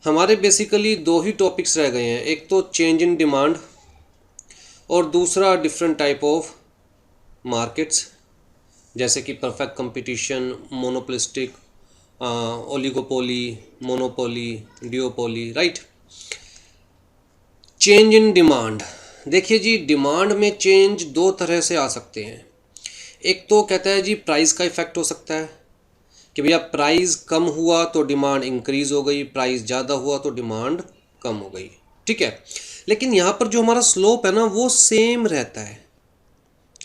हमारे बेसिकली दो ही टॉपिक्स रह गए हैं, एक तो चेंज इन डिमांड और दूसरा डिफरेंट टाइप ऑफ मार्केट्स, जैसे कि perfect competition, monopolistic, oligopoly, monopoly, डिओपोली, right. Change in demand, देखिए जी, डिमांड में चेंज दो तरह से आ सकते हैं। एक तो कहता है जी प्राइस का इफेक्ट हो सकता है कि भैया प्राइस कम हुआ तो डिमांड इंक्रीज हो गई, प्राइस ज़्यादा हुआ तो डिमांड कम हो गई, ठीक है। लेकिन यहाँ पर जो हमारा स्लोप है ना वो सेम रहता है।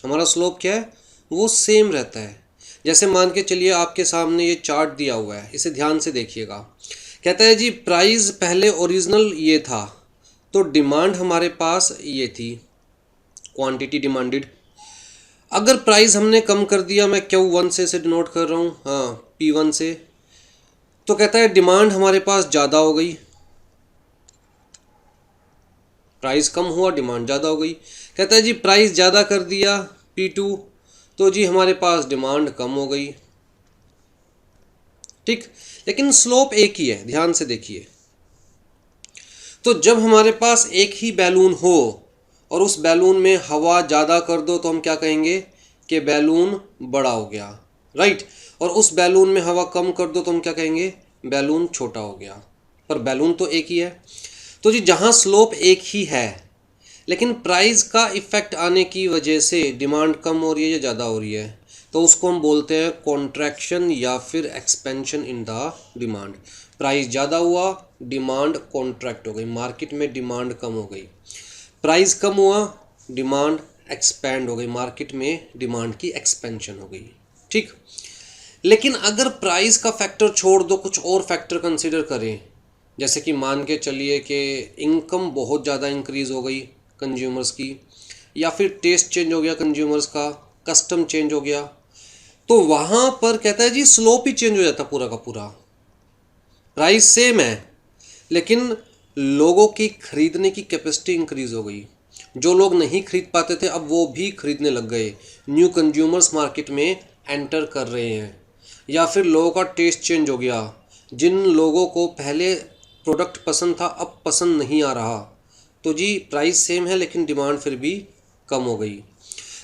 हमारा स्लोप क्या है, वो सेम रहता है। जैसे मान के चलिए आपके सामने ये चार्ट दिया हुआ है, इसे ध्यान से देखिएगा। कहता है जी प्राइस पहले ओरिजिनल ये था तो डिमांड हमारे पास ये थी, क्वांटिटी डिमांडेड। अगर प्राइस हमने कम कर दिया, मैं Q1 से इसे डिनोट कर रहा हूँ, हाँ P1 से, तो कहता है डिमांड हमारे पास ज़्यादा हो गई। प्राइस कम हुआ, डिमांड ज़्यादा हो गई। कहता है जी प्राइस ज़्यादा कर दिया P2, तो जी हमारे पास डिमांड कम हो गई, ठीक। लेकिन स्लोप एक ही है, ध्यान से देखिए। तो जब हमारे पास एक ही बैलून हो और उस बैलून में हवा ज़्यादा कर दो तो हम क्या कहेंगे कि बैलून बड़ा हो गया, राइट। और उस बैलून में हवा कम कर दो तो हम क्या कहेंगे, बैलून छोटा हो गया। पर बैलून तो एक ही है। तो जी जहाँ स्लोप एक ही है लेकिन प्राइस का इफेक्ट आने की वजह से डिमांड कम हो रही है या ज़्यादा हो रही है, तो उसको हम बोलते हैं कॉन्ट्रैक्शन या फिर expansion in the demand. Price ज़्यादा हुआ, डिमांड कॉन्ट्रैक्ट हो गई, मार्केट में डिमांड कम हो गई। प्राइस कम हुआ, डिमांड एक्सपेंड हो गई, मार्केट में डिमांड की एक्सपेंशन हो गई, ठीक। लेकिन अगर प्राइस का फैक्टर छोड़ दो, कुछ और फैक्टर कंसिडर करें, जैसे कि मान के चलिए कि इनकम बहुत ज़्यादा इंक्रीज़ हो गई कंज्यूमर्स की, या फिर टेस्ट चेंज हो गया कंज्यूमर्स का, कस्टम चेंज हो गया, तो वहाँ पर कहता है जी स्लोप ही चेंज हो जाता पूरा का पूरा। प्राइस सेम है लेकिन लोगों की खरीदने की कैपेसिटी इंक्रीज हो गई। जो लोग नहीं खरीद पाते थे अब वो भी खरीदने लग गए, न्यू कंज्यूमर्स मार्केट में एंटर कर रहे हैं। या फिर लोगों का टेस्ट चेंज हो गया, जिन लोगों को पहले प्रोडक्ट पसंद था अब पसंद नहीं आ रहा, तो जी प्राइस सेम है लेकिन डिमांड फिर भी कम हो गई।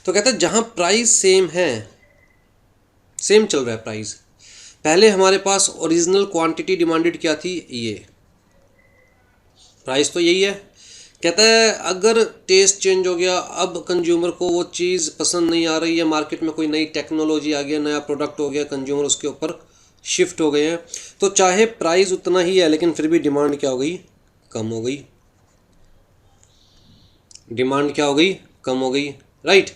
तो कहते हैं जहाँ प्राइस सेम है, सेम चल रहा है प्राइस, पहले हमारे पास ओरिजिनल क्वांटिटी डिमांडेड क्या थी, ये प्राइस तो यही है। कहता है अगर टेस्ट चेंज हो गया, अब कंज्यूमर को वो चीज़ पसंद नहीं आ रही है, मार्केट में कोई नई टेक्नोलॉजी आ गया, नया प्रोडक्ट हो गया, कंज्यूमर उसके ऊपर शिफ्ट हो गए हैं, तो चाहे प्राइस उतना ही है लेकिन फिर भी डिमांड क्या हो गई, कम हो गई। डिमांड क्या हो गई, कम हो गई, राइट,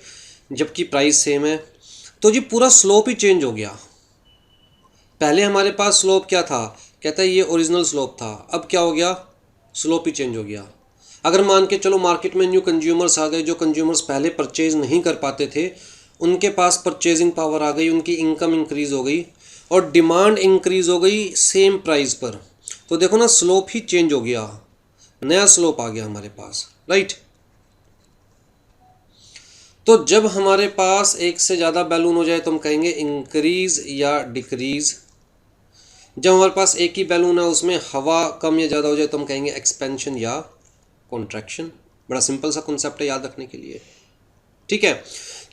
जबकि प्राइस सेम है। तो जी पूरा स्लोप ही चेंज हो गया। पहले हमारे पास स्लोप क्या था, कहता है ये ओरिजिनल स्लोप था, अब क्या हो गया, स्लोप ही चेंज हो गया। अगर मान के चलो मार्केट में न्यू कंज्यूमर्स आ गए, जो कंज्यूमर्स पहले परचेज नहीं कर पाते थे उनके पास परचेजिंग पावर आ गई, उनकी इनकम इंक्रीज़ हो गई और डिमांड इंक्रीज़ हो गई सेम प्राइस पर। तो देखो ना स्लोप ही चेंज हो गया, नया स्लोप आ गया हमारे पास, राइट। तो जब हमारे पास एक से ज़्यादा बैलून हो जाए तो हम कहेंगे इंक्रीज़ या डिक्रीज़। जब हमारे पास एक ही बैलून है उसमें हवा कम या ज़्यादा हो जाए तो हम कहेंगे एक्सपेंशन या कॉन्ट्रैक्शन। बड़ा सिंपल सा कॉन्सेप्ट है याद रखने के लिए, ठीक है।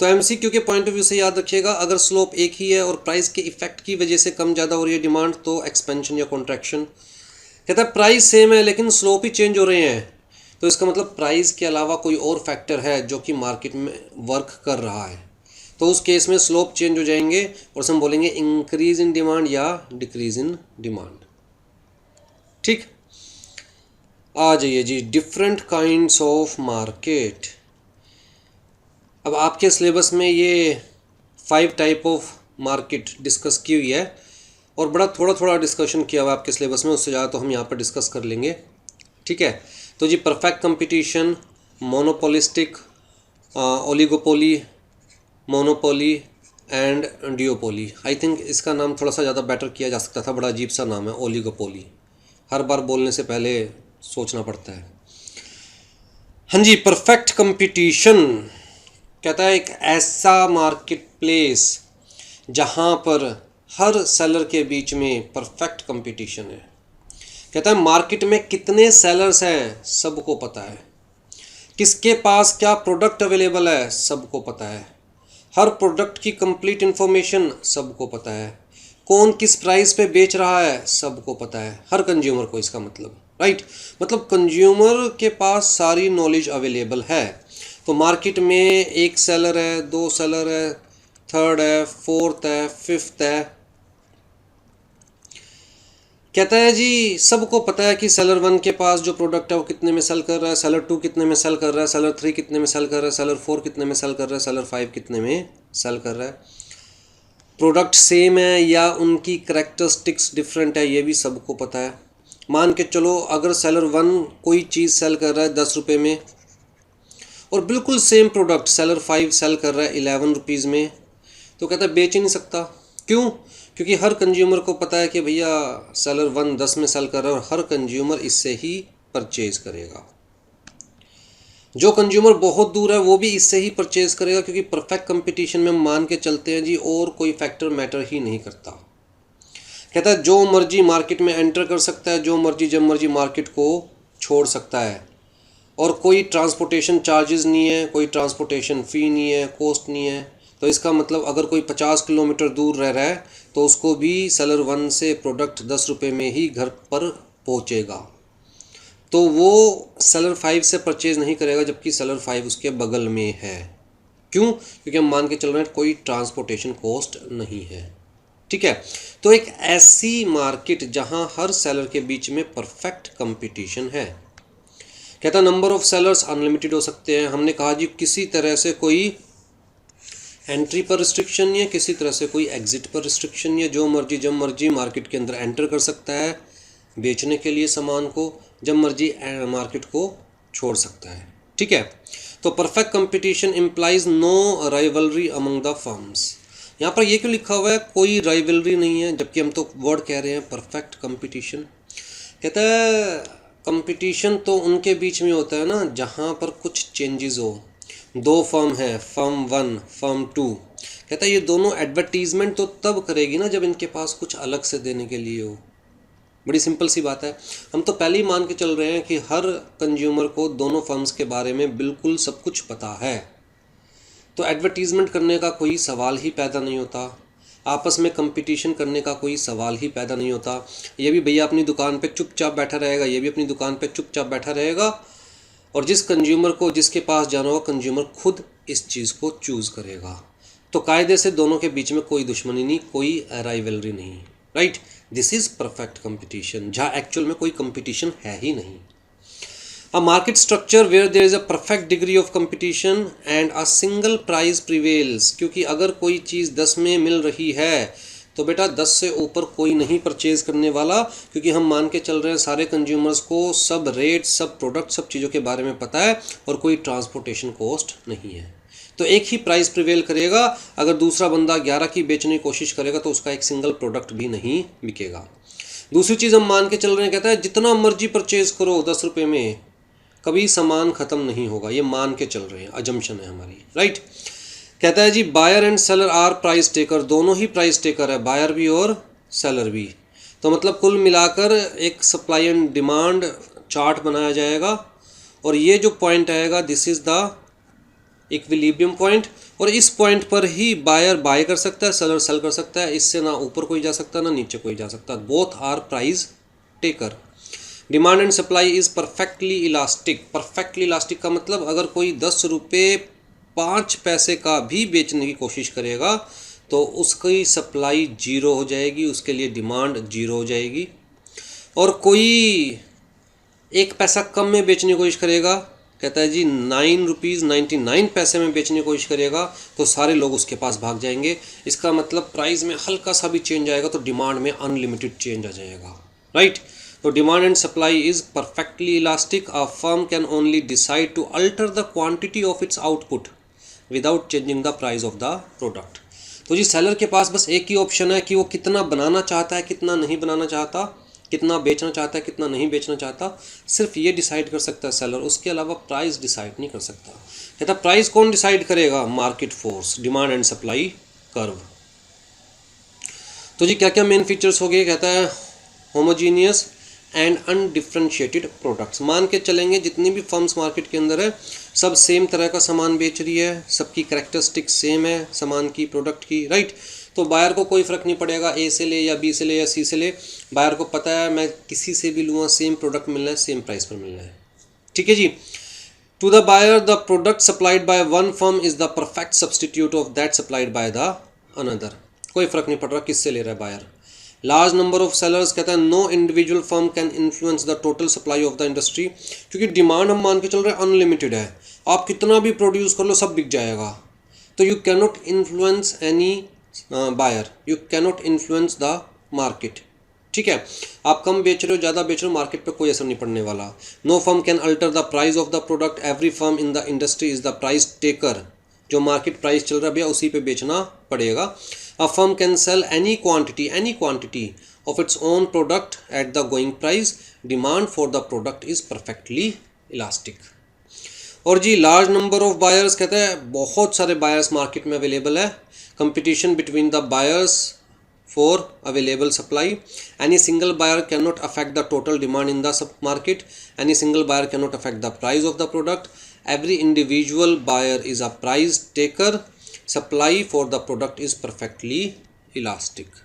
तो एमसीक्यू के पॉइंट ऑफ व्यू से याद रखिएगा, अगर स्लोप एक ही है और प्राइस के इफेक्ट की वजह से कम ज़्यादा हो रही है डिमांड तो एक्सपेंशन या कॉन्ट्रैक्शन। कहता है प्राइस सेम है लेकिन स्लोप ही चेंज हो रहे हैं, तो इसका मतलब प्राइस के अलावा कोई और फैक्टर है जो कि मार्केट में वर्क कर रहा है, तो उस केस में स्लोप चेंज हो जाएंगे और हम बोलेंगे इंक्रीज इन डिमांड या डिक्रीज इन डिमांड, ठीक। आ जाइए जी डिफरेंट काइंड्स ऑफ मार्केट। अब आपके सिलेबस में ये 5 टाइप ऑफ मार्केट डिस्कस की हुई है और बड़ा थोड़ा थोड़ा डिस्कशन किया हुआ है आपके सिलेबस में, उससे ज़्यादा तो हम यहाँ पर डिस्कस कर लेंगे, ठीक है। तो जी perfect competition, monopolistic, oligopoly, monopoly and duopoly. I think इसका नाम थोड़ा सा ज़्यादा बेटर किया जा सकता था, बड़ा अजीब सा नाम है ओलिगोपोली, हर बार बोलने से पहले सोचना पड़ता है। हाँ जी, परफेक्ट कंपटीशन कहता है एक ऐसा मार्केट प्लेस जहाँ पर हर सेलर के बीच में परफेक्ट कंपटीशन है। कहता है मार्केट में कितने सेलर्स हैं सबको पता है, किसके पास क्या प्रोडक्ट अवेलेबल है सबको पता है, हर प्रोडक्ट की कंप्लीट इन्फॉर्मेशन सबको पता है, कौन किस प्राइस पे बेच रहा है सबको पता है, हर कंज्यूमर को, इसका मतलब राइट, मतलब कंज्यूमर के पास सारी नॉलेज अवेलेबल है। तो मार्केट में एक सेलर है, दो सेलर है, थर्ड है, फोर्थ है, फिफ्थ है, कहता है जी सबको पता है कि सेलर 1 के पास जो प्रोडक्ट है वो कितने में सेल कर रहा है, सेलर 2 कितने में सेल कर रहा है, सेलर 3 कितने में सेल कर रहा है, सेलर 4 कितने में सेल कर रहा है, सेलर 5 कितने में सेल कर रहा है, प्रोडक्ट सेम है या उनकी करैक्टरिस्टिक्स डिफरेंट है ये भी सबको पता है। मान के चलो अगर सेलर 1 कोई चीज़ सेल कर रहा है 10 रुपये में और बिल्कुल सेम प्रोडक्ट सेलर 5 सेल कर रहा है 11 रुपीज़ में, तो कहता है बेच ही नहीं सकता। क्यों? क्योंकि हर कंज्यूमर को पता है कि भैया सेलर 1 10 में सेल कर रहा है और हर कंज्यूमर इससे ही परचेज करेगा। जो कंज्यूमर बहुत दूर है वो भी इससे ही परचेज करेगा, क्योंकि परफेक्ट कंपटीशन में मान के चलते हैं जी और कोई फैक्टर मैटर ही नहीं करता। कहता है जो मर्जी मार्केट में एंटर कर सकता है, जो मर्जी जब मर्जी मार्केट को छोड़ सकता है, और कोई ट्रांसपोर्टेशन चार्जेस नहीं है, कोई ट्रांसपोर्टेशन फ़ी नहीं है, कॉस्ट नहीं है। तो इसका मतलब अगर कोई 50 किलोमीटर दूर रह रहा है तो उसको भी सेलर 1 से प्रोडक्ट 10 रुपये में ही घर पर पहुंचेगा, तो वो सेलर 5 से परचेज़ नहीं करेगा जबकि सेलर 5 उसके बगल में है। क्यों? क्योंकि हम मान के चल रहे हैं कोई ट्रांसपोर्टेशन कॉस्ट नहीं है। ठीक है, तो एक ऐसी मार्केट जहां हर सेलर के बीच में परफेक्ट कंपटीशन है। कहता नंबर ऑफ सेलर्स अनलिमिटेड हो सकते हैं। हमने कहा जी किसी तरह से कोई एंट्री पर रिस्ट्रिक्शन नहीं है, किसी तरह से कोई एग्जिट पर रिस्ट्रिक्शन नहीं है, जो मर्जी जब मर्जी मार्केट के अंदर एंटर कर सकता है बेचने के लिए सामान को, जब मर्जी मार्केट को छोड़ सकता है। ठीक है, तो perfect competition implies no rivalry among the firms. यहाँ पर ये क्यों लिखा हुआ है कोई राइवलरी नहीं है, जबकि हम तो वर्ड कह रहे हैं परफेक्ट कंपटीशन। कहता है कंपटीशन तो उनके बीच में होता है ना जहाँ पर कुछ चेंजेस हो। दो फर्म है, फर्म 1 फर्म 2, कहता है ये दोनों एडवर्टीजमेंट तो तब करेगी ना जब इनके पास कुछ अलग से देने के लिए हो। बड़ी सिंपल सी बात है, हम तो पहले ही मान के चल रहे हैं कि हर कंज्यूमर को दोनों फर्म्स के बारे में बिल्कुल सब कुछ पता है, तो एडवर्टीजमेंट करने का कोई सवाल ही पैदा नहीं होता, आपस में कंपटीशन करने का कोई सवाल ही पैदा नहीं होता। ये भी भैया अपनी दुकान पे चुपचाप बैठा रहेगा, ये भी अपनी दुकान पे चुपचाप बैठा रहेगा, और जिस कंज्यूमर को जिसके पास जाना होगा कंज्यूमर खुद इस चीज़ को चूज़ करेगा। तो कायदे से दोनों के बीच में कोई दुश्मनी नहीं, कोई राइवलरी नहीं, right. This is perfect competition, जहाँ एक्चुअल में कोई कंपटीशन है ही नहीं। A market structure where there is a perfect degree of competition and a single price prevails। क्योंकि अगर कोई चीज़ 10 में मिल रही है तो बेटा 10 से ऊपर कोई नहीं परचेज़ करने वाला, क्योंकि हम मान के चल रहे हैं सारे कंज्यूमर्स को सब रेट, सब प्रोडक्ट, सब चीज़ों के बारे में पता है और कोई ट्रांसपोर्टेशन कॉस्ट नहीं है। तो एक ही प्राइस प्रिवेल करेगा। अगर दूसरा बंदा 11 की बेचने की कोशिश करेगा तो उसका एक सिंगल प्रोडक्ट भी नहीं बिकेगा। दूसरी चीज़ हम मान के चल रहे हैं, कहता है जितना मर्जी परचेज़ करो 10 रुपये में, कभी सामान ख़त्म नहीं होगा। ये मान के चल रहे हैं, अजम्पशन है हमारी, राइट। कहता है जी buyer and seller are price taker, दोनों ही प्राइस टेकर है, बायर भी और सेलर भी। तो मतलब कुल मिलाकर एक सप्लाई एंड डिमांड चार्ट बनाया जाएगा और ये जो पॉइंट आएगा this is the equilibrium point, और इस पॉइंट पर ही बायर बाय कर सकता है, सेलर सेल कर सकता है। इससे ना ऊपर कोई जा सकता ना नीचे कोई जा सकता, both are price taker. Demand and supply is perfectly elastic. Perfectly elastic का मतलब अगर कोई 10 रुपये 5 पैसे का भी बेचने की कोशिश करेगा तो उसकी सप्लाई जीरो हो जाएगी, उसके लिए डिमांड जीरो हो जाएगी। और कोई 1 पैसा कम में बेचने की कोशिश करेगा, कहता है जी 9 रुपीज़ 99 पैसे में बेचने की कोशिश करेगा तो सारे लोग उसके पास भाग जाएंगे। इसका मतलब प्राइस में हल्का सा भी चेंज आएगा तो डिमांड में अनलिमिटेड चेंज आ जाएगा, राइट। तो demand and supply is perfectly elastic. A firm can only decide to alter the quantity of its output without changing the price of the product. तो जी सेलर के पास बस एक ही ऑप्शन है कि वो कितना बनाना चाहता है, कितना नहीं बनाना चाहता, कितना बेचना चाहता है, कितना नहीं बेचना चाहता, सिर्फ ये डिसाइड कर सकता है सेलर, उसके अलावा प्राइस डिसाइड नहीं कर सकता। कहता प्राइस कौन डिसाइड करेगा? Market force, demand and supply curve. तो जी क्या क्या मेन फीचर्स हो गए? कहता है होमोजीनियस, एंड अनडिफ्रेंशिएटेड प्रोडक्ट्स। मान के चलेंगे जितनी भी फर्म्स मार्केट के अंदर है सब सेम तरह का सामान बेच रही है, सबकी कैरेक्टरिस्टिक सेम है सामान की, प्रोडक्ट की, राइट। तो बायर को कोई फ़र्क नहीं पड़ेगा ए से ले या बी से ले या सी से ले, बायर को पता है मैं किसी से भी लूँगा सेम प्रोडक्ट मिलना है, सेम प्राइस पर मिलना है, ठीक है जी। To the buyer the product supplied by one firm is the perfect substitute of that supplied by the another. कोई फ़र्क नहीं पड़ रहा किससे ले रहा है buyer. Large number of sellers, कहता है no individual firm can influence the total supply of the industry, क्योंकि डिमांड हम मान के चल रहे हैं अनलिमिटेड है, आप कितना भी प्रोड्यूस कर लो सब बिक जाएगा। तो you can not influence any buyer, you can not influence the market, ठीक है। आप कम बेच रहे हो ज़्यादा बेच रहे हो, मार्केट पे कोई असर नहीं पड़ने वाला। No firm can alter the price of the product, every firm in the industry is the price taker, जो मार्केट प्राइस चल रहा है भैया उसी पे बेचना पड़ेगा। A firm can sell any quantity of its own product at the going price, demand for the product is perfectly elastic. और जी लार्ज नंबर ऑफ बायर्स, कहते हैं बहुत सारे बायर्स मार्केट में अवेलेबल है। Competition between the buyers for available supply, any single buyer cannot affect the total demand in the market, any single buyer cannot affect the price of the product, every individual buyer is a price taker, supply for the product is perfectly elastic,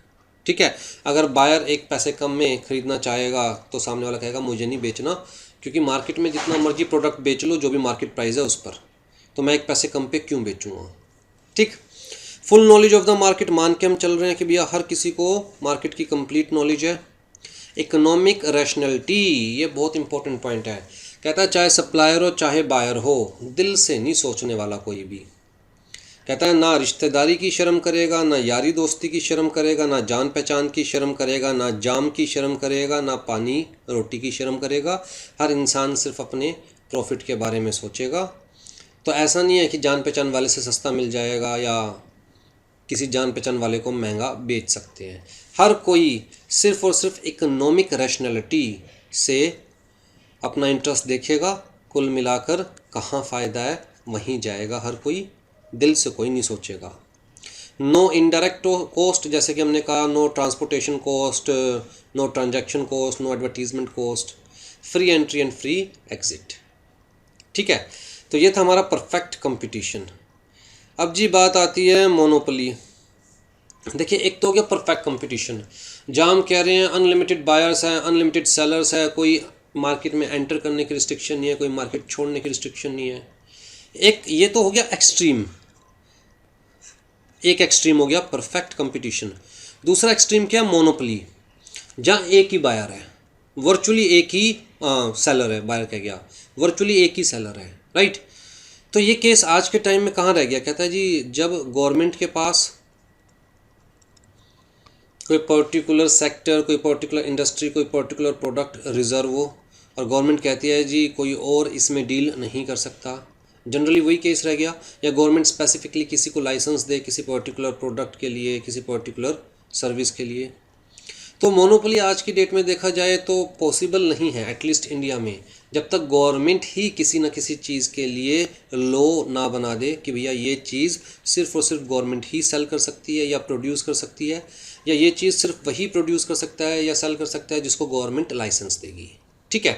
ठीक है। अगर buyer एक पैसे कम में खरीदना चाहेगा तो सामने वाला कहेगा मुझे नहीं बेचना, क्योंकि मार्केट में जितना मर्जी प्रोडक्ट बेच लो जो भी मार्केट प्राइस है उस पर, तो मैं एक पैसे कम पे क्यों बेचूंगा, ठीक। Full knowledge of the market, मान के हम चल रहे हैं कि भैया हर किसी को मार्केट की कंप्लीट नॉलेज है। इकोनॉमिक रैशनैलिटी, ये बहुत इंपॉर्टेंट पॉइंट है। कहता है चाहे सप्लायर हो चाहे बायर हो, दिल से नहीं सोचने वाला कोई भी। कहता है ना रिश्तेदारी की शर्म करेगा, ना यारी दोस्ती की शर्म करेगा, ना जान पहचान की शर्म करेगा, ना जाम की शर्म करेगा, ना पानी रोटी की शर्म करेगा। हर इंसान सिर्फ अपने प्रॉफिट के बारे में सोचेगा। तो ऐसा नहीं है कि जान पहचान वाले से सस्ता मिल जाएगा या किसी जान पहचान वाले को महंगा बेच सकते हैं। हर कोई सिर्फ और सिर्फ इकोनॉमिक रैशनैलिटी से अपना इंटरेस्ट देखेगा, कुल मिलाकर कहाँ फ़ायदा है वहीं जाएगा हर कोई, दिल से कोई नहीं सोचेगा। नो इनडायरेक्ट कॉस्ट, जैसे कि हमने कहा no transportation cost, no transaction cost, no advertisement cost, free entry and free exit, ठीक है। तो ये था हमारा परफेक्ट कंपटीशन। अब जी बात आती है मोनोपोली। देखिए एक तो हो गया परफेक्ट कंपटीशन, जहाँ हम कह रहे हैं अनलिमिटेड बायर्स हैं, अनलिमिटेड सेलर्स है, कोई मार्केट में एंटर करने की रिस्ट्रिक्शन नहीं है, कोई मार्केट छोड़ने की रिस्ट्रिक्शन नहीं है। एक ये तो हो गया एक्सट्रीम, एक एक्सट्रीम हो गया परफेक्ट कंपटीशन। दूसरा एक्सट्रीम क्या है, मोनोपोली, जहाँ एक ही बायर है, वर्चुअली एक ही सेलर है, बायर कह गया वर्चुअली एक ही सेलर है, राइट। तो ये केस आज के टाइम में कहाँ रह गया, कहता है जी जब गवर्नमेंट के पास कोई पर्टिकुलर सेक्टर, कोई पर्टिकुलर इंडस्ट्री, कोई पर्टिकुलर प्रोडक्ट रिजर्व हो और गवर्नमेंट कहती है जी कोई और इसमें डील नहीं कर सकता, जनरली वही केस रह गया। या गवर्नमेंट स्पेसिफिकली किसी को लाइसेंस दे किसी पर्टिकुलर प्रोडक्ट के लिए, किसी पर्टिकुलर सर्विस के लिए। तो मोनोपोली आज की डेट में देखा जाए तो पॉसिबल नहीं है, एटलीस्ट इंडिया में, जब तक गवर्नमेंट ही किसी न किसी चीज़ के लिए लॉ ना बना दे कि भैया ये चीज़ सिर्फ और सिर्फ गवर्नमेंट ही सेल कर सकती है या प्रोड्यूस कर सकती है, या ये चीज़ सिर्फ वही प्रोड्यूस कर सकता है या सेल कर सकता है जिसको गवर्नमेंट लाइसेंस देगी, ठीक है।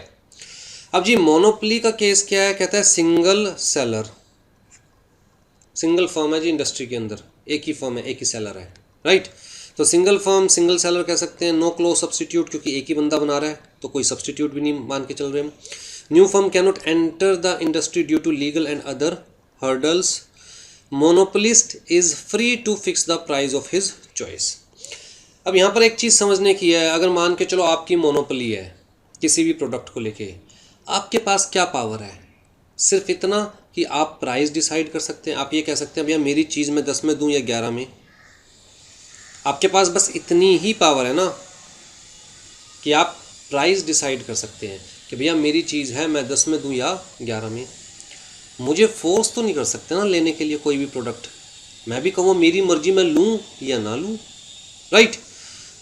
अब जी मोनोपोली का केस क्या है, कहता है सिंगल सेलर, सिंगल फर्म है जी इंडस्ट्री के अंदर, एक ही फर्म है, एक ही सेलर है, राइट। तो सिंगल फर्म सिंगल सेलर कह सकते हैं। नो क्लोज सब्सटीट्यूट, क्योंकि एक ही बंदा बना रहा है तो कोई सब्सटीट्यूट भी नहीं मान के चल रहे हम। New firm can not enter the industry due to legal and other hurdles. Monopolist is free to fix the price of his choice. अब यहाँ पर एक चीज़ समझने की है, अगर मान के चलो आपकी मोनोपोली है किसी भी प्रोडक्ट को लेके, आपके पास क्या पावर है, सिर्फ इतना कि आप प्राइस डिसाइड कर सकते हैं। आप ये कह सकते हैं भैया मेरी चीज़ मैं 10 में दूँ या 11 में, आपके पास बस इतनी ही पावर है ना कि आप प्राइस डिसाइड कर सकते हैं कि भैया मेरी चीज़ है मैं 10 में दूँ या 11 में। मुझे फोर्स तो नहीं कर सकते ना लेने के लिए कोई भी प्रोडक्ट, मैं भी कहूँ मेरी मर्जी मैं लूँ या ना लूँ, राइट।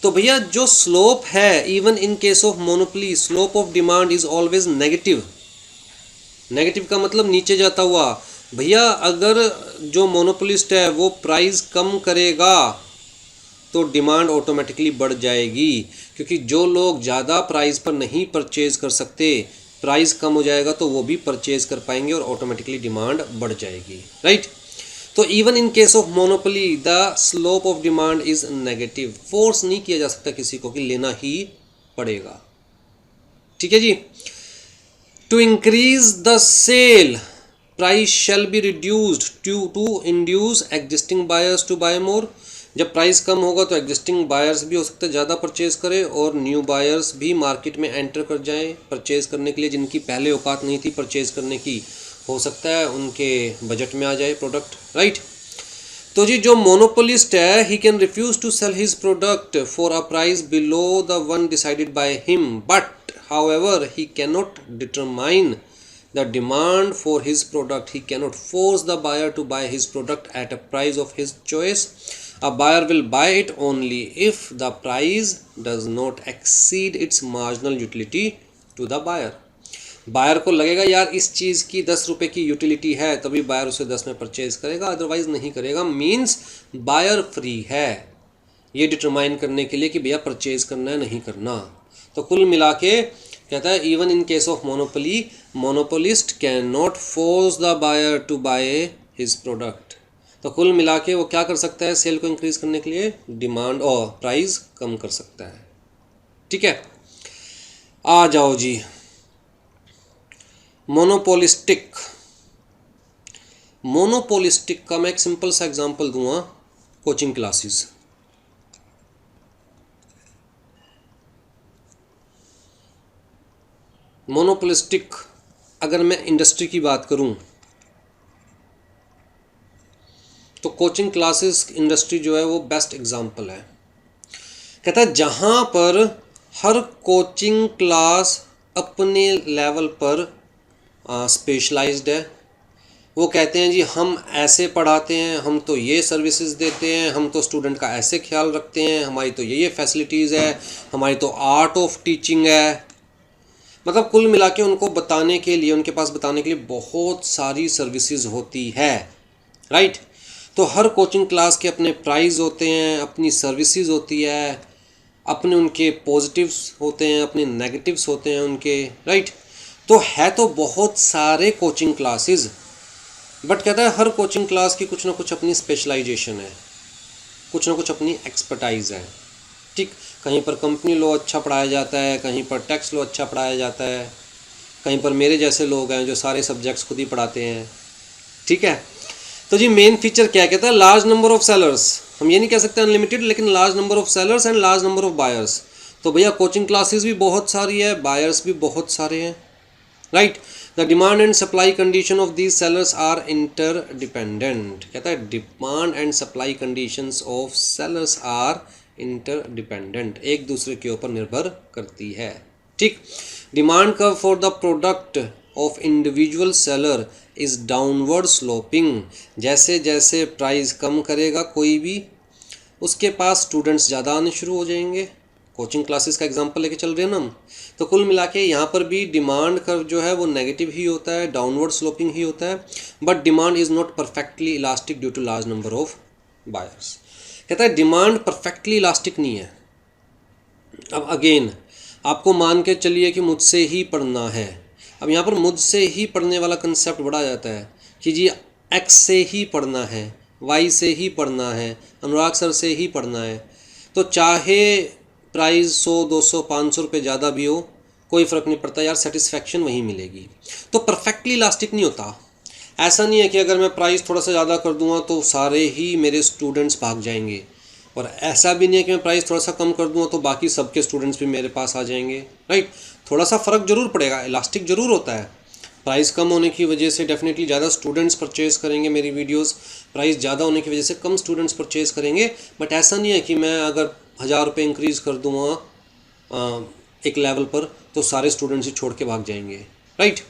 तो भैया जो स्लोप है, even in case of monopoly, slope of demand is always negative. Negative का मतलब नीचे जाता हुआ। भैया अगर जो मोनोपोलिस्ट है वो प्राइस कम करेगा तो डिमांड ऑटोमेटिकली बढ़ जाएगी, क्योंकि जो लोग ज़्यादा प्राइस पर नहीं परचेज कर सकते, प्राइस कम हो जाएगा तो वो भी परचेज कर पाएंगे और ऑटोमेटिकली डिमांड बढ़ जाएगी, राइट। तो even in case of monopoly the slope of demand is negative, force नहीं किया जा सकता किसी को कि लेना ही पड़ेगा, ठीक है जी। To increase the sale price shall be reduced to induce existing buyers to buy more, जब प्राइस कम होगा तो एग्जिस्टिंग बायर्स भी हो सकता है ज़्यादा परचेज करें और न्यू बायर्स भी मार्केट में एंटर कर जाएं परचेज करने के लिए, जिनकी पहले औकात नहीं थी परचेज करने की, हो सकता है उनके बजट में आ जाए प्रोडक्ट, राइट। तो जी जो मोनोपोलिस्ट है he can refuse to sell his product for a price below the one decided by him, but however he can not determine the demand for his product. He cannot force the buyer to buy his product at a price of his choice. A buyer will buy it only if the price does not exceed its marginal utility to the buyer. Buyer को लगेगा यार इस चीज़ की 10 रुपये की utility है, तभी buyer उसे 10 में परचेज करेगा, अदरवाइज नहीं करेगा। मीन्स बायर फ्री है ये डिटरमाइन करने के लिए कि भैया परचेज करना है नहीं करना। तो कुल मिला के कहता है even in case of monopoly monopolist can not force the buyer to buy his product. तो कुल मिला के वो क्या कर सकता है, सेल को इंक्रीज करने के लिए डिमांड और प्राइस कम कर सकता है, ठीक है। आ जाओ जी मोनोपोलिस्टिक का मैं एक सिंपल सा एग्जांपल दूंगा, कोचिंग क्लासेस। मोनोपोलिस्टिक अगर मैं इंडस्ट्री की बात करूं तो कोचिंग क्लासेस इंडस्ट्री जो है वो बेस्ट एग्जांपल है। कहता है जहां पर हर कोचिंग क्लास अपने लेवल पर स्पेशलाइज्ड है, वो कहते हैं जी हम ऐसे पढ़ाते हैं, हम तो ये सर्विसेज देते हैं, हम तो स्टूडेंट का ऐसे ख्याल रखते हैं, हमारी तो ये फैसिलिटीज़ है, हमारी तो आर्ट ऑफ टीचिंग है। मतलब कुल मिला के उनको बताने के लिए, उनके पास बताने के लिए बहुत सारी सर्विसेज होती है, राइट। तो हर कोचिंग क्लास के अपने प्राइस होते हैं, अपनी सर्विसेज होती है, अपने उनके पॉजिटिव्स होते हैं, अपने नेगेटिव्स होते हैं उनके, राइट। तो है तो बहुत सारे कोचिंग क्लासेस, बट कहता है हर कोचिंग क्लास की कुछ ना कुछ अपनी स्पेशलाइजेशन है, कुछ ना कुछ अपनी एक्सपर्टाइज है, ठीक। कहीं पर कंपनी लॉ अच्छा पढ़ाया जाता है, कहीं पर टैक्स लॉ अच्छा पढ़ाया जाता है, कहीं पर मेरे जैसे लोग हैं जो सारे सब्जेक्ट्स खुद ही पढ़ाते हैं, ठीक है। तो जी मेन फीचर क्या कहता है, लार्ज नंबर ऑफ सेलर्स, हम ये नहीं कह सकते अनलिमिटेड, लेकिन large number of sellers and large number of buyers. तो भैया कोचिंग क्लासेस भी बहुत सारी है, बायर्स भी बहुत सारे हैं, right. The demand and supply condition of these sellers are interdependent. कहता है demand and supply conditions of sellers are interdependent, एक दूसरे के ऊपर निर्भर करती है, ठीक। Demand curve for the product of individual seller is downward sloping. जैसे जैसे प्राइस कम करेगा कोई भी, उसके पास स्टूडेंट्स ज़्यादा आने शुरू हो जाएंगे। कोचिंग क्लासेस का एग्जांपल लेके चल रहे हैं ना हम। तो कुल मिला के यहाँ पर भी डिमांड कर्व जो है वो नेगेटिव ही होता है, डाउनवर्ड स्लोपिंग ही होता है, but demand is not perfectly elastic due to large number of buyers. कहता है डिमांड परफेक्टली इलास्टिक नहीं है। अब अगेन आपको मान के चलिए कि मुझसे ही पढ़ना है। अब यहाँ पर मुझसे ही पढ़ने वाला कंसेप्ट बढ़ा जाता है कि जी एक्स से ही पढ़ना है, वाई से ही पढ़ना है, अनुराग सर से ही पढ़ना है। तो चाहे प्राइस 100 200 500 रुपये ज़्यादा भी हो, कोई फ़र्क नहीं पड़ता यार, सेटिस्फेक्शन वही मिलेगी। तो परफेक्टली इलास्टिक नहीं होता। ऐसा नहीं है कि अगर मैं प्राइस थोड़ा सा ज़्यादा कर दूंगा तो सारे ही मेरे स्टूडेंट्स भाग जाएंगे, और ऐसा भी नहीं है कि मैं प्राइस थोड़ा सा कम कर दूंगा तो बाकी सबके स्टूडेंट्स भी मेरे पास आ जाएंगे, राइट। थोड़ा सा फ़र्क जरूर पड़ेगा, इलास्टिक ज़रूर होता है। प्राइस कम होने की वजह से डेफिनेटली ज़्यादा स्टूडेंट्स परचेज करेंगे मेरी वीडियोस, प्राइस ज़्यादा होने की वजह से कम स्टूडेंट्स परचेज करेंगे। बट ऐसा नहीं है कि मैं अगर 1000 रुपये इंक्रीज़ कर दूँगा एक लेवल पर तो सारे स्टूडेंट्स ही छोड़ के भाग जाएंगे, right.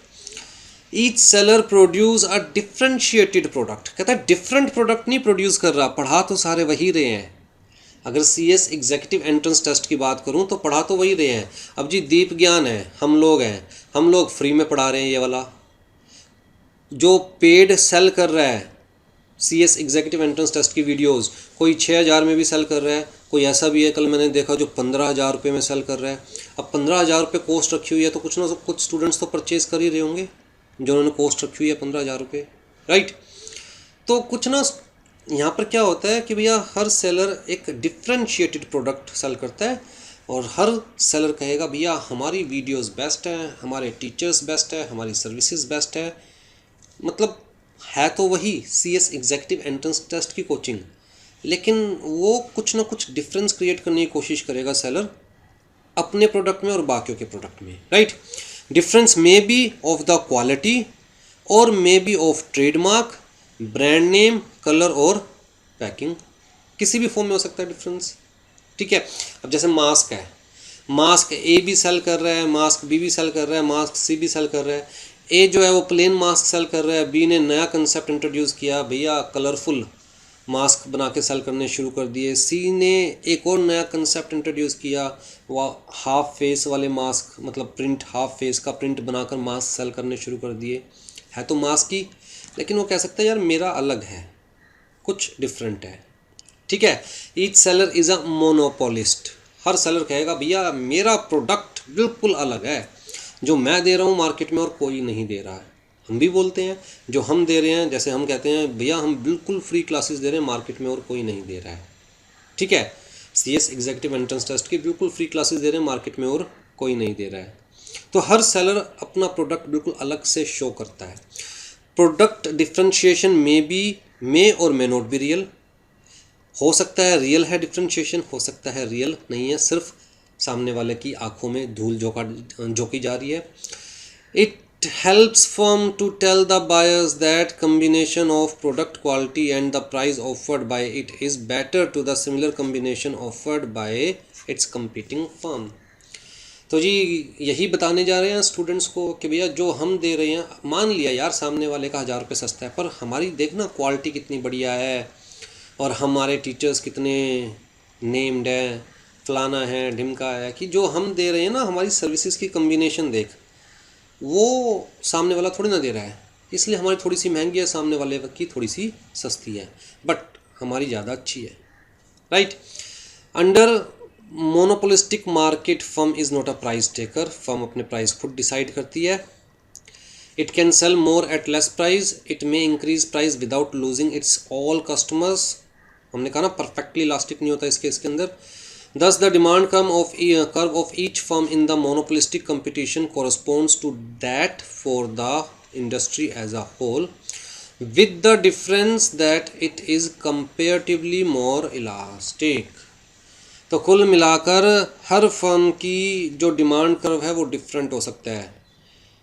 Each seller produce a differentiated product. कहता है डिफरेंट प्रोडक्ट नहीं प्रोड्यूस कर रहा, पढ़ा तो सारे वही रहे हैं। अगर CS एग्जीक्यूटिव एंट्रेंस टेस्ट की बात करूं तो पढ़ा तो वही रहे हैं। अब जी दीप ज्ञान है, हम लोग फ्री में पढ़ा रहे हैं। ये वाला जो पेड सेल कर रहा है CS एग्जीक्यूटिव एंट्रेंस टेस्ट की वीडियोस, कोई 6000 में भी सेल कर रहा है, कोई ऐसा भी है, कल मैंने देखा, जो 15,000 रुपये में सेल कर रहा है। अब 15,000 रुपये कॉस्ट रखी हुई है तो कुछ ना कुछ स्टूडेंट्स तो परचेज कर ही रहे होंगे जो उन्होंने कॉस्ट रखी हुई है 15,000 रुपये, राइट। तो कुछ ना यहाँ पर क्या होता है कि भैया हर सेलर एक डिफ्रेंशिएटेड प्रोडक्ट सेल करता है और हर सेलर कहेगा भैया हमारी वीडियोस बेस्ट हैं, हमारे टीचर्स बेस्ट है, हमारी सर्विसेज बेस्ट है। मतलब है तो वही CS एग्जेक्टिव एंट्रेंस टेस्ट की कोचिंग, लेकिन वो कुछ ना कुछ डिफरेंस क्रिएट करने की कोशिश करेगा सेलर अपने प्रोडक्ट में और बाकियों के प्रोडक्ट में, right. Difference may be of the quality और may be of trademark, brand name, colour और पैकिंग, किसी भी फॉर्म में हो सकता है डिफरेंस, ठीक है। अब जैसे मास्क है, मास्क A भी सेल कर रहा है, मास्क B भी सेल कर रहा है, मास्क C भी सेल कर रहा है। A जो है वो प्लेन मास्क सेल कर रहा है, B ने नया कंसेप्ट इंट्रोड्यूस किया, भैया कलरफुल मास्क बना के सेल करने शुरू कर दिए। C ने एक और नया कंसेप्ट इंट्रोड्यूस किया, वह हाफ फेस वाले मास्क, मतलब प्रिंट, हाफ फेस का प्रिंट बनाकर मास्क सेल करने शुरू कर दिए। है तो मास्क ही, लेकिन वो कह सकता है यार मेरा अलग है, कुछ डिफरेंट है, ठीक है। Each seller is a monopolist, her seller कहेगा भैया मेरा प्रोडक्ट बिल्कुल अलग है, जो मैं दे रहा हूँ मार्केट में और कोई नहीं दे रहा है। हम भी बोलते हैं जो हम दे रहे हैं, जैसे हम कहते हैं भैया हम बिल्कुल फ्री क्लासेस दे रहे हैं मार्केट में और कोई नहीं दे रहा है, ठीक है। CS एग्जेक्टिव एंट्रेंस टेस्ट की बिल्कुल फ्री क्लासेस दे रहे हैं मार्केट में और कोई नहीं दे रहा है। तो हर सेलर अपना प्रोडक्ट बिल्कुल अलग से शो करता है। प्रोडक्ट डिफ्रेंशिएशन मे और मे नॉट बी रियल, हो सकता है रियल है डिफ्रेंशिएशन, हो सकता है रियल नहीं है, सिर्फ सामने वाले की आंखों में धूल झोंकी जा रही है। It helps firm to tell the buyers that combination of product quality and the price offered by it is better to the similar combination offered by its competing firm. तो जी यही बताने जा रहे हैं स्टूडेंट्स को कि भैया जो हम दे रहे हैं, मान लिया यार सामने वाले का 1,000 रुपये सस्ता है, पर हमारी देखना क्वालिटी कितनी बढ़िया है और हमारे टीचर्स कितने नेम्ड हैं, फलाना है ढिमका है, कि जो हम दे रहे हैं ना हमारी सर्विसेज की कम्बिनेशन देख, वो सामने वाला थोड़ी ना दे रहा है, इसलिए हमारी थोड़ी सी महंगी है, सामने वाले की थोड़ी सी सस्ती है, बट हमारी ज़्यादा अच्छी है, right. Under monopolistic market firm is not a price taker, firm अपने प्राइस खुद डिसाइड करती है। It can sell more at less price, it may increase price without losing its all customers. हमने कहा ना परफेक्टली इलास्टिक नहीं होता इस केस के अंदर। Thus the demand curve of each firm in the monopolistic competition corresponds to that for the industry as a whole, with the difference that it is comparatively more elastic. तो कुल मिलाकर हर firm की जो demand curve है वो different हो सकता है।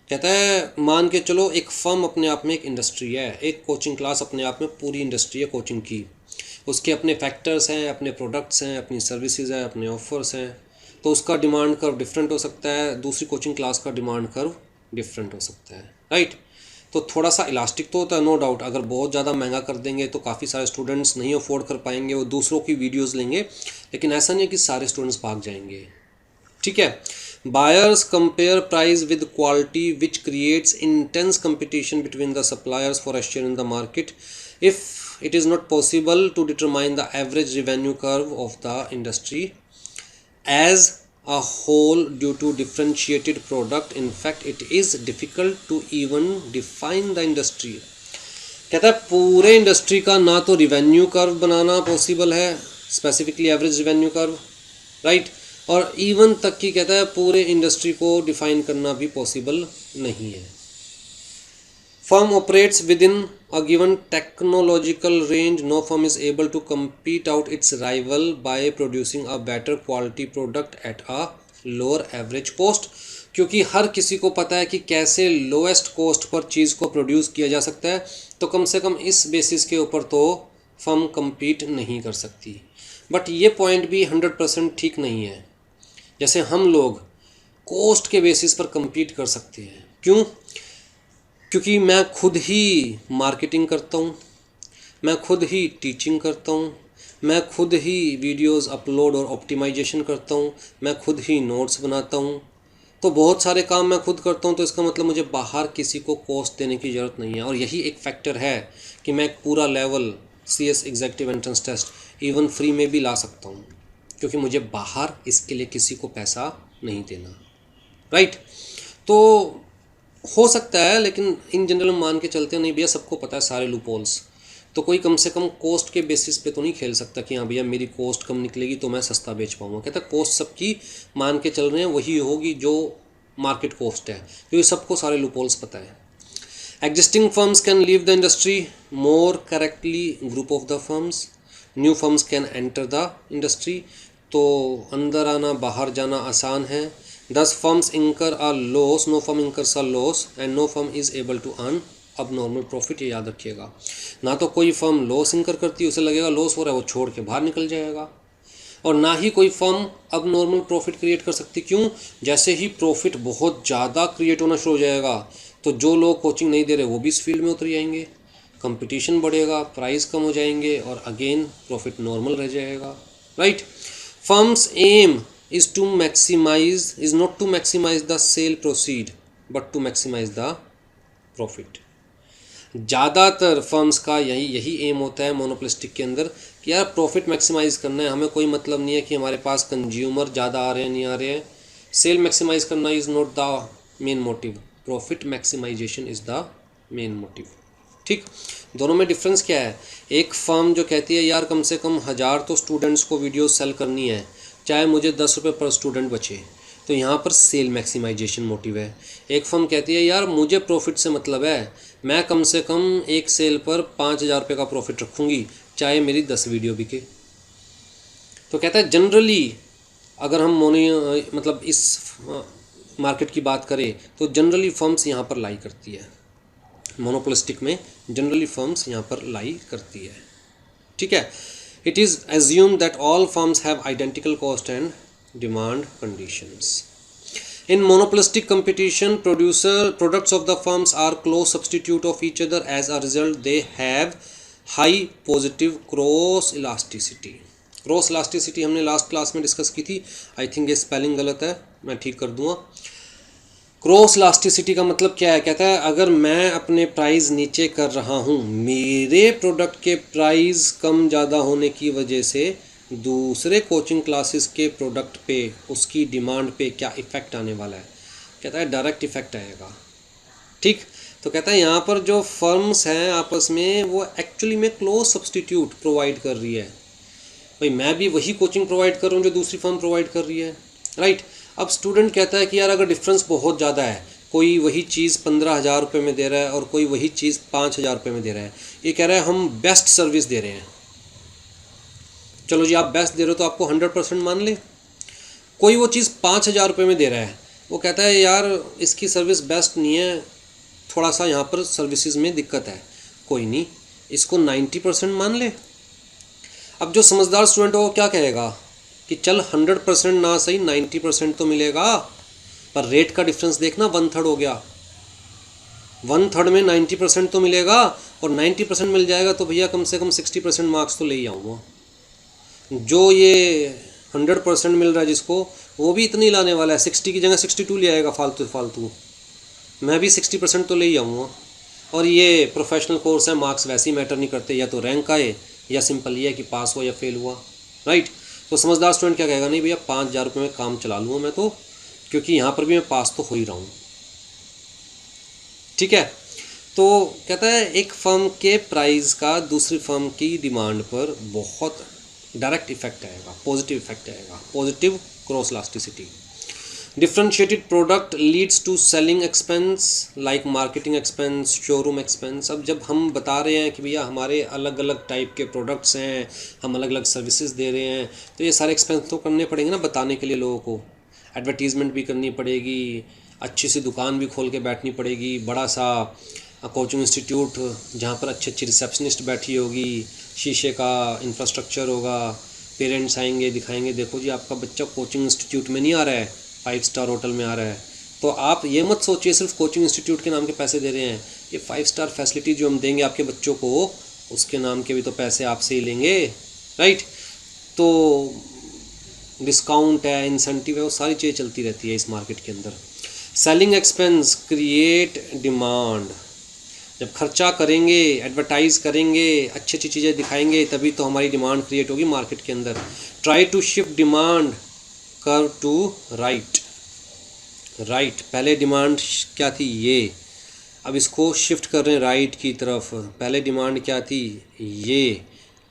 कहता है मान के चलो एक फर्म अपने आप में एक इंडस्ट्री है, एक कोचिंग क्लास अपने आप में पूरी इंडस्ट्री है कोचिंग की, उसके अपने फैक्टर्स हैं, अपने प्रोडक्ट्स हैं, अपनी सर्विसेज हैं, अपने ऑफर्स हैं, तो उसका डिमांड कर्व डिफरेंट हो सकता है, दूसरी कोचिंग क्लास का डिमांड कर्व डिफरेंट हो सकता है, राइट। तो थोड़ा सा इलास्टिक तो होता है, नो डाउट। अगर बहुत ज़्यादा महंगा कर देंगे तो काफ़ी सारे स्टूडेंट्स नहीं अफोर्ड कर पाएंगे, वो दूसरों की वीडियोज़ लेंगे, लेकिन ऐसा नहीं है कि सारे स्टूडेंट्स भाग जाएंगे, ठीक है। Buyers compare price with quality, which creates intense competition between the suppliers for a share in the market. If it is not possible to determine the average revenue curve of the industry as a whole due to differentiated product, in fact it is difficult to even define the industry. कहता है पूरे industry का ना तो revenue curve बनाना possible है, specifically average revenue curve, right, और even तक की कहता है पूरे इंडस्ट्री को डिफाइन करना भी पॉसिबल नहीं है। Firm operates within a given technological range, no firm is able to compete out its rival by producing a better quality product at a lower average cost, क्योंकि हर किसी को पता है कि कैसे लोएस्ट कॉस्ट पर चीज़ को produce किया जा सकता है, तो कम से कम इस बेसिस के ऊपर तो फर्म compete नहीं कर सकती। बट ये पॉइंट भी 100% ठीक नहीं है। जैसे हम लोग कॉस्ट के बेसिस पर compete कर सकते हैं, क्यों? क्योंकि मैं खुद ही मार्केटिंग करता हूँ, मैं खुद ही टीचिंग करता हूँ, मैं खुद ही वीडियोस अपलोड और ऑप्टिमाइजेशन करता हूँ, मैं खुद ही नोट्स बनाता हूँ, तो बहुत सारे काम मैं खुद करता हूँ, तो इसका मतलब मुझे बाहर किसी को कॉस्ट देने की ज़रूरत नहीं है। और यही एक फैक्टर है कि मैं एक पूरा level CS executive entrance test even free में भी ला सकता हूँ, क्योंकि मुझे बाहर इसके लिए किसी को पैसा नहीं देना, राइट। तो हो सकता है, लेकिन इन जनरल हम मान के चलते हैं नहीं भैया सबको पता है सारे लूपहोल्स, तो कोई कम से कम कोस्ट के बेसिस पे तो नहीं खेल सकता कि हाँ भैया मेरी कोस्ट कम निकलेगी तो मैं सस्ता बेच पाऊँगा। कहता है कोस्ट सबकी मान के चल रहे हैं वही होगी जो मार्केट कोस्ट है, क्योंकि सबको सारे लूपहोल्स पता है। Existing firms can leave the industry more correctly group of the firms, new firms can enter the industry, तो अंदर आना बाहर जाना आसान है। दस firms incur a loss, no firm incurs a loss and no firm is able to earn abnormal profit, ये याद रखिएगा। ना तो कोई फर्म लॉस इंकर करती है, उसे लगेगा लॉस हो रहा है, वो छोड़ के बाहर निकल जाएगा, और ना ही कोई फर्म अब नॉर्मल प्रॉफिट क्रिएट कर सकती। क्यों? जैसे ही प्रॉफिट बहुत ज़्यादा क्रिएट होना शुरू हो जाएगा तो जो लोग कोचिंग नहीं दे रहे वो भी इस फील्ड में उतर जाएंगे, कंपटीशन बढ़ेगा, प्राइस कम हो जाएंगे और अगेन प्रॉफिट नॉर्मल रह जाएगा, right. Firms aim is not to maximize the sale proceed but to maximize the profit। ज़्यादातर फर्म्स का यही एम होता है मोनोपोलिस्टिक के अंदर कि यार प्रॉफिट मैक्सिमाइज़ करना है, हमें कोई मतलब नहीं है कि हमारे पास कंज्यूमर ज़्यादा आ रहे हैं नहीं आ रहे हैं। सेल मैक्सिमाइज़ करना is not the main motive, profit maximization is the main motive, ठीक। दोनों में डिफरेंस क्या है? एक फर्म जो कहती है यार कम से कम 1000 तो स्टूडेंट्स को वीडियो सेल करनी है, चाहे मुझे 10 रुपये पर स्टूडेंट बचे, तो यहाँ पर सेल मैक्सिमाइजेशन मोटिव है। एक फर्म कहती है यार मुझे प्रॉफिट से मतलब है, मैं कम से कम एक सेल पर 5000 रुपये का प्रॉफिट रखूँगी, चाहे मेरी 10 वीडियो बिके। तो कहता है जनरली अगर हम मतलब इस मार्केट की बात करें तो जनरली फर्म्स यहाँ पर लाई करती है, मोनोपोलिस्टिक में जनरली फर्म्स यहाँ पर लाई करती है, ठीक है। It is assumed that all firms have identical cost and demand conditions. In monopolistic competition, products of the firms are close substitute of each other. As a result, they have high positive cross elasticity. Cross elasticity हमने last class में discuss की थी, I think ये spelling गलत है, मैं ठीक कर दूंगा। क्रॉस इलास्टिसिटी का मतलब क्या है? कहता है अगर मैं अपने प्राइस नीचे कर रहा हूँ, मेरे प्रोडक्ट के प्राइस कम ज़्यादा होने की वजह से दूसरे कोचिंग क्लासेस के प्रोडक्ट पे उसकी डिमांड पे क्या इफ़ेक्ट आने वाला है? कहता है डायरेक्ट इफ़ेक्ट आएगा, ठीक। तो कहता है यहाँ पर जो फर्म्स हैं आपस में वो एक्चुअली में क्लोज सब्सटीट्यूट प्रोवाइड कर रही है। भाई मैं भी वही कोचिंग प्रोवाइड कर रहा हूँ जो दूसरी फर्म प्रोवाइड कर रही है, राइट। अब स्टूडेंट कहता है कि यार अगर डिफरेंस बहुत ज़्यादा है, कोई वही चीज़ 15,000 रुपये में दे रहा है और कोई वही चीज़ 5,000 रुपये में दे रहा है, ये कह रहा है हम बेस्ट सर्विस दे रहे हैं। चलो जी आप बेस्ट दे रहे हो तो आपको 100% मान ले। कोई वो चीज़ 5,000 रुपये में दे रहा है, वो कहता है यार इसकी सर्विस बेस्ट नहीं है, थोड़ा सा यहाँ पर सर्विसेज में दिक्कत है, कोई नहीं इसको 90% मान ले। अब जो समझदार स्टूडेंट हो वो क्या कहेगा कि चल 100% ना सही 90% तो मिलेगा, पर रेट का डिफरेंस देखना 1/3 हो गया, 1/3 में 90% तो मिलेगा और 90% मिल जाएगा तो भैया कम से कम 60% मार्क्स तो ले ही आऊँगा। जो ये 100% मिल रहा है जिसको, वो भी इतनी लाने वाला है, 60 की जगह 62 ले आएगा फालतू, मैं भी 60% तो ले ही आऊँगा। और ये प्रोफेशनल कोर्स है, मार्क्स वैसे ही मैटर नहीं करते, या तो रैंक आए या सिंपल ये है कि पास हुआ या फेल हुआ, राइट। तो समझदार स्टूडेंट क्या कहेगा, नहीं भैया 5,000 रुपये में काम चला लूँगा मैं तो, क्योंकि यहाँ पर भी मैं पास तो हो ही रहा हूँ, ठीक है। तो कहता है एक फर्म के प्राइस का दूसरी फर्म की डिमांड पर बहुत डायरेक्ट इफेक्ट आएगा, पॉजिटिव इफेक्ट आएगा, positive cross elasticity. Differentiated product leads to selling expense like marketing expense, showroom expense. अब जब हम बता रहे हैं कि भैया हमारे अलग अलग टाइप के प्रोडक्ट्स हैं, हम अलग अलग सर्विसेज दे रहे हैं, तो ये सारे एक्सपेंस तो करने पड़ेंगे ना बताने के लिए लोगों को। एडवर्टीज़मेंट भी करनी पड़ेगी, अच्छी सी दुकान भी खोल के बैठनी पड़ेगी, बड़ा सा कोचिंग इंस्टीट्यूट जहाँ पर अच्छी अच्छी रिसेप्शनिस्ट बैठी होगी, शीशे का इंफ्रास्ट्रक्चर होगा, पेरेंट्स आएंगे दिखाएंगे देखो जी आपका बच्चा कोचिंग इंस्टीट्यूट में नहीं आ रहा है, 5 स्टार होटल में आ रहा है। तो आप ये मत सोचिए सिर्फ कोचिंग इंस्टीट्यूट के नाम के पैसे दे रहे हैं, ये 5 स्टार फैसिलिटी जो हम देंगे आपके बच्चों को, उसके नाम के भी तो पैसे आपसे ही लेंगे, राइट। तो डिस्काउंट है, इंसेंटिव है, वो सारी चीज़ें चलती रहती है इस मार्केट के अंदर। सेलिंग एक्सपेंस क्रिएट डिमांड, जब खर्चा करेंगे, एडवर्टाइज करेंगे, अच्छी अच्छी चीज़ें दिखाएंगे, तभी तो हमारी डिमांड क्रिएट होगी मार्केट के अंदर। Try to shift demand curve to right. Right, पहले डिमांड क्या थी ये, अब इसको शिफ्ट कर रहे हैं राइट की तरफ। पहले डिमांड क्या थी ये,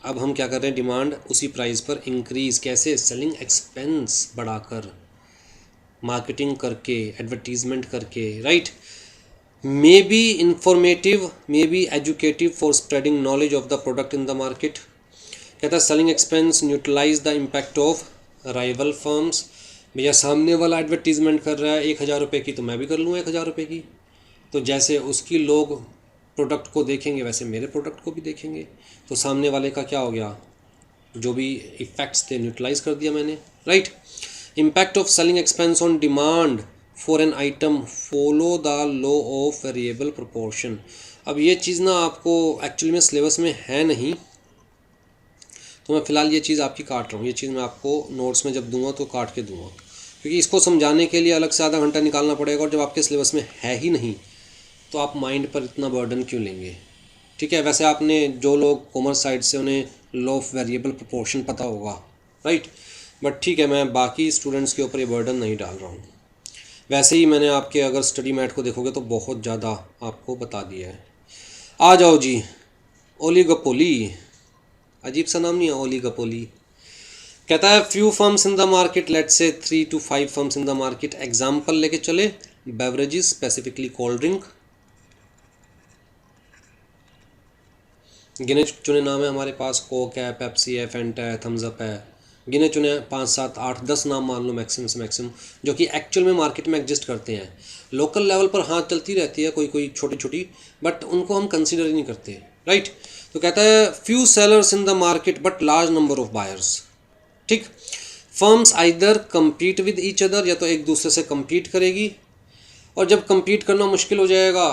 अब हम क्या कर रहे हैं, डिमांड उसी प्राइस पर इंक्रीज़। कैसे? सेलिंग एक्सपेंस बढ़ाकर, मार्केटिंग करके, एडवर्टीजमेंट करके, right. May be informative, may be educative for spreading knowledge of the product in the market. कहता है selling expense neutralize the impact of rival firms. भैया सामने वाला एडवर्टीजमेंट कर रहा है 1,000 रुपये की, तो मैं भी कर लूँगा 1,000 रुपये की। तो जैसे उसकी लोग प्रोडक्ट को देखेंगे वैसे मेरे प्रोडक्ट को भी देखेंगे। तो सामने वाले का क्या हो गया, जो भी इफेक्ट्स थे न्यूट्रलाइज कर दिया मैंने, right. Impact of selling expense on demand for an item follow the law of variable proportion. अब ये चीज़ ना आपको एक्चुअली में सिलेबस में है नहीं, तो मैं फ़िलहाल ये चीज़ आपकी काट रहा हूँ। ये चीज़ मैं आपको नोट्स में जब दूंगा तो काट के दूंगा, क्योंकि इसको समझाने के लिए अलग से आधा घंटा निकालना पड़ेगा, और जब आपके सिलेबस में है ही नहीं तो आप माइंड पर इतना बर्डन क्यों लेंगे। ठीक है, वैसे आपने जो लोग कॉमर्स साइड से उन्हें लॉ ऑफ वेरिएबल प्रोपोर्शन पता होगा, राइट। बट ठीक है, मैं बाकी स्टूडेंट्स के ऊपर ये बर्डन नहीं डाल रहा हूँ। वैसे ही मैंने आपके अगर स्टडी मैट को देखोगे तो बहुत ज़्यादा आपको बता दिया है। आ जाओ जी, ओलिगोपोली, अजीब सा नाम नहीं है ओलिगोपोली। कहता है few firms in the market, let's say 3 to 5 firms in the market. Example लेके चले, बेवरेजेस स्पेसिफिकली कोल्ड ड्रिंक, गिने चुने नाम है हमारे पास, कोक है, पेप्सी है, फेंटा है, थम्स अप है, गिने चुने 5, 7, 8, 10 नाम मान लो मैक्सिमम से मैक्सिमम, जो कि एक्चुअल में मार्केट में एग्जिस्ट करते हैं। लोकल लेवल पर हाँ चलती रहती है कोई कोई छोटी छोटी, बट उनको हम कंसिडर ही नहीं करते, राइट। तो कहता है few sellers in the market but large number of buyers. ठीक, firms either compete with each other, या तो एक दूसरे से कम्पीट करेगी, और जब कम्पीट करना मुश्किल हो जाएगा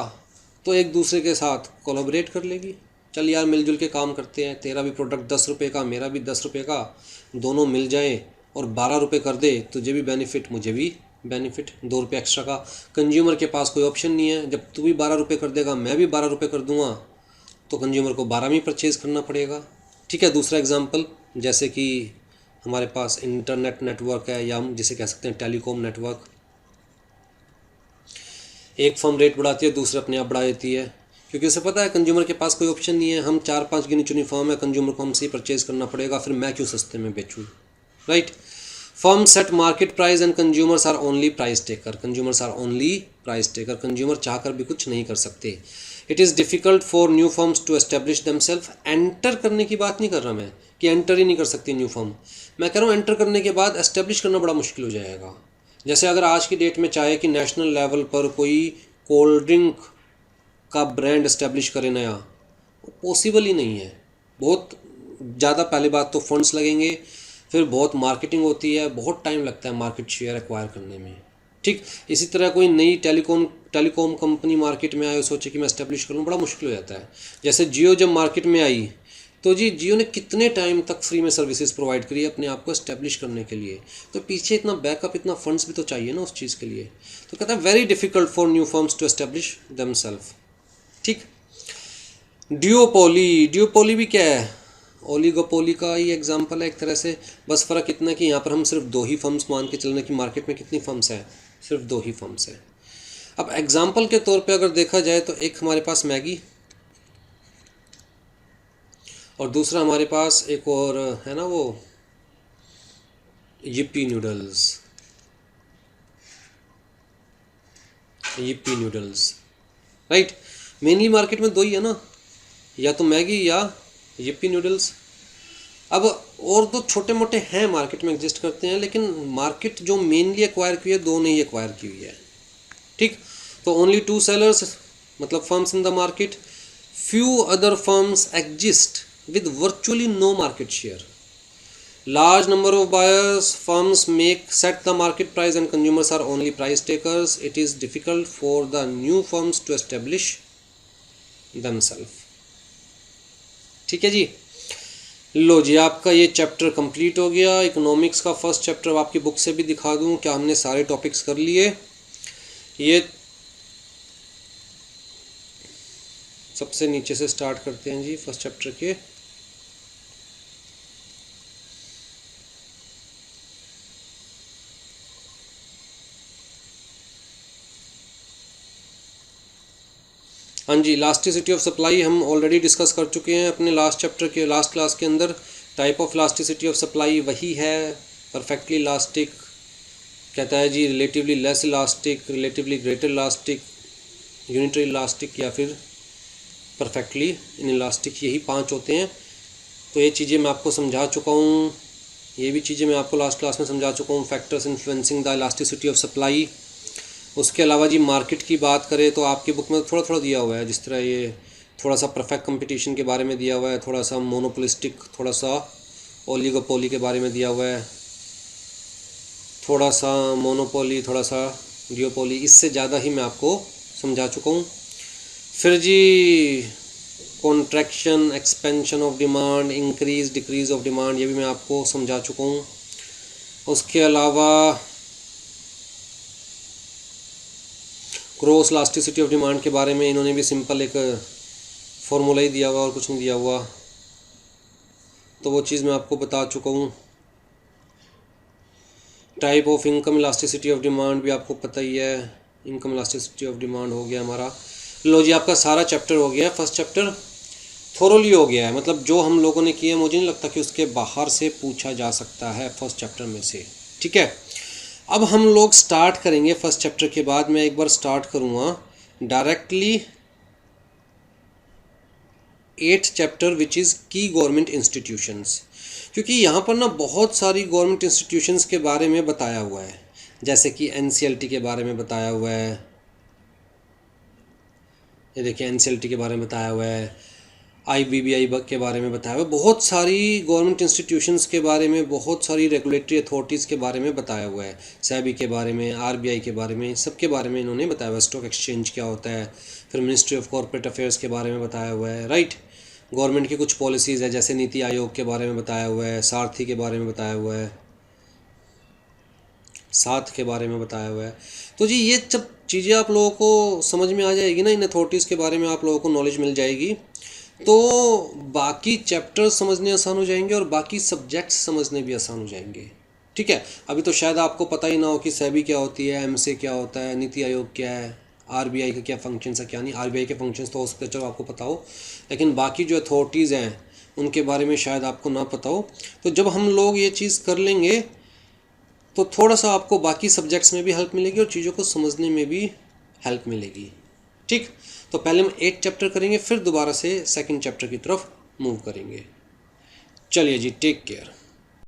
तो एक दूसरे के साथ कोलैबोरेट कर लेगी। चल यार मिलजुल के काम करते हैं, तेरा भी प्रोडक्ट 10 रुपये का, मेरा भी 10 रुपये का, दोनों मिल जाएं और 12 रुपये कर दे, तुझे भी बेनिफिट मुझे भी बेनिफिट, 2 रुपये एक्स्ट्रा का। कंज्यूमर के पास कोई ऑप्शन नहीं है, जब तू भी 12 रुपये कर देगा मैं भी 12 रुपये कर दूंगा, तो कंज्यूमर को 12 में परचेज़ करना पड़ेगा। ठीक है, दूसरा एग्जाम्पल, जैसे कि हमारे पास इंटरनेट नेटवर्क है, या हम जिसे कह सकते हैं टेलीकॉम नेटवर्क। एक फर्म रेट बढ़ाती है, दूसरा अपने आप बढ़ा देती है, क्योंकि उसे पता है कंज्यूमर के पास कोई ऑप्शन नहीं है। हम 4-5 गिनी चुनी फर्म है, कंज्यूमर को हमसे ही परचेज़ करना पड़ेगा, फिर मैं क्यों सस्ते में बेचूँ, right. Firm set market price and consumers are only price taker. Consumers are only price taker, consumer चाहकर भी कुछ नहीं कर सकते। It is difficult for new firms to establish themselves. Enter करने की बात नहीं कर रहा मैं कि एंटर ही नहीं कर सकती न्यू फर्म, मैं कह रहा हूँ एंटर करने के बाद एस्टेब्लिश करना बड़ा मुश्किल हो जाएगा। जैसे अगर आज की डेट में चाहे कि नेशनल लेवल पर कोई कोल्ड ड्रिंक का ब्रांड एस्टेब्लिश करे नया, पॉसिबल ही नहीं है। बहुत ज़्यादा, पहले बात तो फंड्स लगेंगे, फिर बहुत मार्केटिंग होती है, बहुत टाइम लगता है मार्केट शेयर एक्वायर करने में। ठीक, इसी तरह कोई नई टेलीकॉम कंपनी मार्केट में आए, सोचे कि मैं एस्टेब्लिश करूँ, बड़ा मुश्किल हो जाता है। जैसे जियो जब मार्केट में आई, तो जी जियो ने कितने टाइम तक फ्री में सर्विसेज प्रोवाइड करी अपने आप को एस्टेब्लिश करने के लिए, तो पीछे इतना बैकअप, इतना फंड्स भी तो चाहिए ना उस चीज़ के लिए। तो कहता है very difficult for new firms to establish themselves. ठीक, ड्यूओपोली, ड्यूओपोली भी क्या है, ओलिगोपोली का ही एग्जांपल है एक तरह से। बस फ़र्क इतना है कि यहाँ पर हम सिर्फ 2 ही फर्म्स मान के चलने की, मार्केट में कितनी फर्म्स है, सिर्फ 2 ही फर्म्स है। अब एग्जांपल के तौर पे अगर देखा जाए तो एक हमारे पास मैगी, और दूसरा हमारे पास एक और है ना वो Yippee noodles, Yippee noodles, right. Mainly market में 2 ही है ना, या तो मैगी या यिप्पी नूडल्स। अब और तो छोटे मोटे हैं मार्केट में एग्जिस्ट करते हैं, लेकिन मार्केट जो मेनली एक्वायर की है 2 ने ही एक्वायर की हुई है। ठीक, तो ओनली 2 सेलर्स मतलब firms in the market, few other firms exist with virtually no market share, large number of buyers, firms set the market price and consumers are only price takers. It is difficult for the new firms to establish themselves. ठीक है जी, लो जी आपका ये chapter complete हो गया। Economics का first chapter आपकी book से भी दिखा दूं क्या हमने सारे टॉपिक्स कर लिए। ये सबसे नीचे से स्टार्ट करते हैं जी फर्स्ट चैप्टर के। हाँ जी, इलास्टिसिटी ऑफ सप्लाई हम ऑलरेडी डिस्कस कर चुके हैं अपने लास्ट चैप्टर के लास्ट क्लास के अंदर। Type of elasticity of supply वही है परफेक्टली इलास्टिक, कहता है जी relatively less elastic, relatively greater elastic, unitary elastic या फिर परफेक्टली इन इलास्टिक, यही 5 होते हैं। तो ये चीज़ें मैं आपको समझा चुका हूँ, ये भी चीज़ें मैं आपको लास्ट क्लास में समझा चुका हूँ, factors influencing the elasticity of supply. उसके अलावा जी मार्केट की बात करें तो आपकी बुक में थोड़ा थोड़ा दिया हुआ है, जिस तरह ये थोड़ा सा परफेक्ट कंपटीशन के बारे में दिया हुआ है, थोड़ा सा मोनोपोलिस्टिक, थोड़ा सा ओलिगोपोली के बारे में दिया हुआ है, थोड़ा सा मोनोपोली, थोड़ा सा डियोपोली, इससे ज़्यादा ही मैं आपको समझा चुका हूँ। फिर जी contraction, expansion of demand, increase decrease of demand, ये भी मैं आपको समझा चुका हूँ। उसके अलावा ग्रोस इलास्टिसिटी ऑफ डिमांड के बारे में इन्होंने भी सिंपल एक फॉर्मूला ही दिया हुआ और कुछ नहीं दिया हुआ, तो वो चीज़ मैं आपको बता चुका हूँ। Type of income elasticity of demand भी आपको पता ही है, इनकम इलास्टिसिटी ऑफ डिमांड हो गया हमारा। लो जी, आपका सारा चैप्टर हो गया है, फर्स्ट चैप्टर थोरोली हो गया है, मतलब जो हम लोगों ने किया मुझे नहीं लगता कि उसके बाहर से पूछा जा सकता है फर्स्ट चैप्टर में से, ठीक है। अब हम लोग स्टार्ट करेंगे फर्स्ट चैप्टर के बाद, मैं एक बार स्टार्ट करूँगा directly 8th chapter which is की गवर्नमेंट इंस्टीट्यूशंस, क्योंकि यहाँ पर ना बहुत सारी गवर्नमेंट इंस्टीट्यूशंस के बारे में बताया हुआ है, जैसे कि NCLT के बारे में बताया हुआ है, ये देखिए NCLT के बारे में बताया हुआ है, IBBI के बारे में बताया हुआ है, बहुत सारी गवर्नमेंट इंस्टीट्यूशंस के बारे में, बहुत सारी रेगुलेटरी अथॉरिटीज़ के बारे में बताया हुआ है, SEBI के बारे में, RBI के बारे में, सबके बारे में इन्होंने बताया हुआ है। स्टॉक एक्सचेंज क्या होता है, फिर मिनिस्ट्री ऑफ कॉर्पोरेट अफेयर्स के बारे में बताया हुआ है, राइट। गवर्नमेंट की कुछ पॉलिसीज़ है, जैसे नीति आयोग के बारे में बताया हुआ है, सारथी के बारे में बताया हुआ है, साथ के बारे में बताया हुआ है। तो जी ये सब चीज़ें आप लोगों को समझ में आ जाएगी ना, इन अथॉरिटीज़ के बारे में आप लोगों को नॉलेज मिल जाएगी, तो बाकी चैप्टर्स समझने आसान हो जाएंगे और बाकी सब्जेक्ट्स समझने भी आसान हो जाएंगे, ठीक है। अभी तो शायद आपको पता ही ना हो कि सेबी क्या होती है, एमसे क्या होता है, नीति आयोग क्या है, आरबीआई का क्या फंक्शंस है, क्या नहीं। आरबीआई के फंक्शंस तो हो सकते चलो आपको पता हो, लेकिन बाकी जो अथॉरिटीज़ हैं उनके बारे में शायद आपको ना पता हो। तो जब हम लोग ये चीज़ कर लेंगे तो थोड़ा सा आपको बाकी सब्जेक्ट्स में भी हेल्प मिलेगी और चीज़ों को समझने में भी हेल्प मिलेगी, ठीक। तो पहले हम 8 चैप्टर करेंगे, फिर दोबारा से 2nd चैप्टर की तरफ मूव करेंगे। चलिए जी, टेक केयर।